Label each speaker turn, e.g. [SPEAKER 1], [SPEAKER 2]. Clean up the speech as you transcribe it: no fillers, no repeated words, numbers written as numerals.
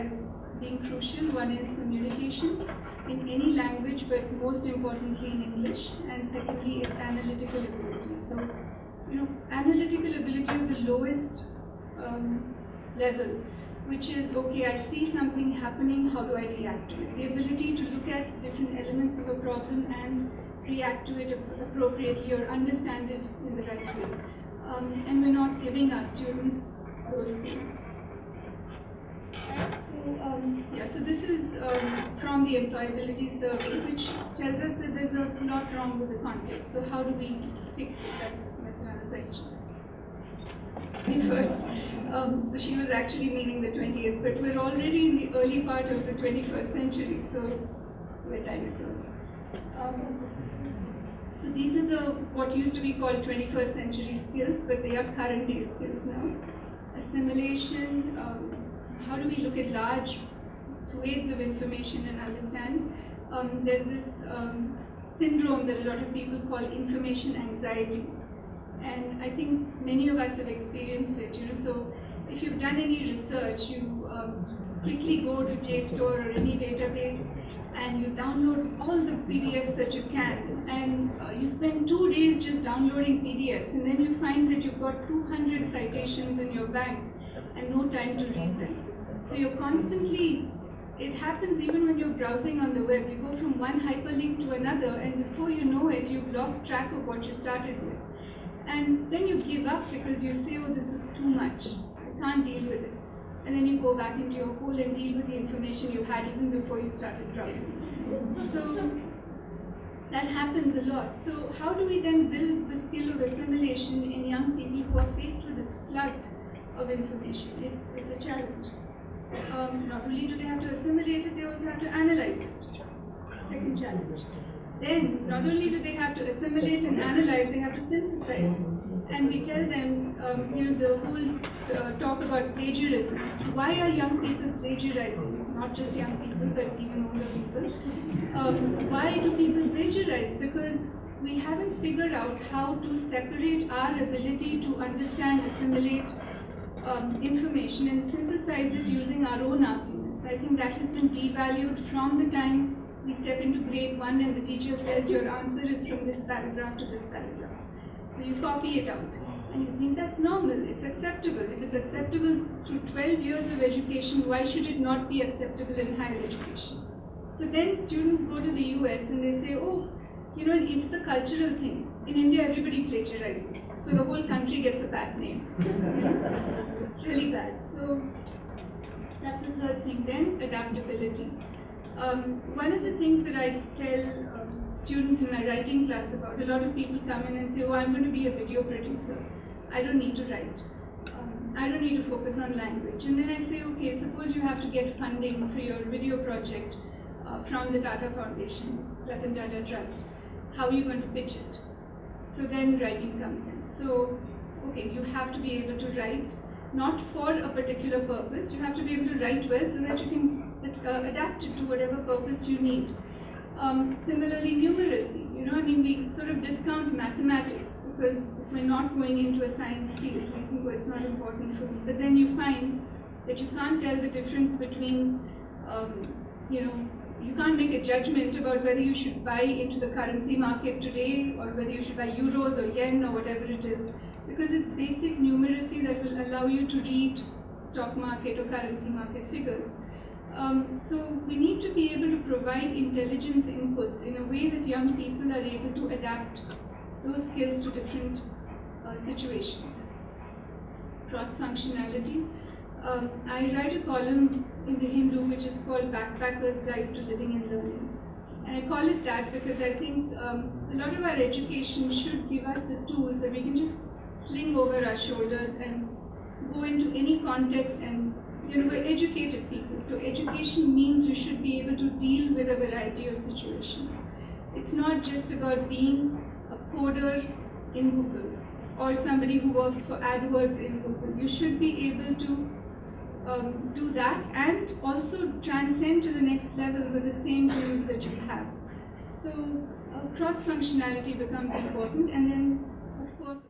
[SPEAKER 1] as being crucial. One is communication in any language, but most importantly in English. And secondly, it's analytical ability. So, analytical ability of the lowest level, which is, okay, I see something happening, how do I react to it? The ability to look at different elements of a problem and react to it appropriately or understand it in the right way. And we're not giving our students those things. So this is from the employability survey, which tells us that there's a lot wrong with the context. So how do we fix it? That's another question. First, so she was actually meaning the 20th, but we're already in the early part of the 21st century, so we're dinosaurs. So these are what used to be called 21st century skills, but they are current day skills now. Assimilation, how do we look at large swathes of information and understand? There's this syndrome that a lot of people call information anxiety. And I think many of us have experienced it, So if you've done any research, you quickly go to JSTOR or any database and you download all the PDFs that you can. And you spend 2 days just downloading PDFs, and then you find that you've got 200 citations in your bank and no time to read them. So you're constantly, it happens even when you're browsing on the web. You go from one hyperlink to another, and before you know it, you've lost track of what you started with. And then you give up because you say, oh, this is too much, I can't deal with it. And then you go back into your hole and deal with the information you had even before you started browsing. So that happens a lot. So how do we then build the skill of assimilation in young people who are faced with this flood of information? It's a challenge. Not only do they have to assimilate it, they also have to analyze it. Second challenge. Then, not only do they have to assimilate and analyze, they have to synthesize. And we tell them, the whole talk about plagiarism. Why are young people plagiarizing? Not just young people, but even older people. Why do people plagiarize? Because we haven't figured out how to separate our ability to understand, assimilate information and synthesize it using our own arguments. I think that has been devalued from the time we step into grade 1 and the teacher says your answer is from this paragraph to this paragraph. So you copy it out and you think that's normal, it's acceptable. If it's acceptable through 12 years of education, why should it not be acceptable in higher education? So then students go to the US and they say, oh, it's a cultural thing. In India, everybody plagiarizes. So the whole country gets a bad name. Really bad. So that's the third thing. Then adaptability. One of the things that I tell students in my writing class about, a lot of people come in and say, oh, I'm going to be a video producer. I don't need to write. I don't need to focus on language. And then I say, okay, suppose you have to get funding for your video project from the Tata Foundation, Ratan Tata Trust. How are you going to pitch it? So then writing comes in. So, okay, you have to be able to write, not for a particular purpose. You have to be able to write well so that you can adapt it to whatever purpose you need. Similarly, numeracy. We sort of discount mathematics because if we're not going into a science field, we think, well, it's not important for me. But then you find that you can't tell the difference between, you can't make a judgment about whether you should buy into the currency market today or whether you should buy euros or yen or whatever it is, because it's basic numeracy that will allow you to read stock market or currency market figures. So we need to be able to provide intelligence inputs in a way that young people are able to adapt those skills to different situations. Cross-functionality. I write a column in The Hindu which is called Backpacker's Guide to Living and Learning. And I call it that because I think a lot of our education should give us the tools that we can just sling over our shoulders and go into any context, and we're educated people. So education means you should be able to deal with a variety of situations. It's not just about being a coder in Google or somebody who works for AdWords in Google. You should be able to do that and also transcend to the next level with the same tools that you have. So cross-functionality becomes important, and then of course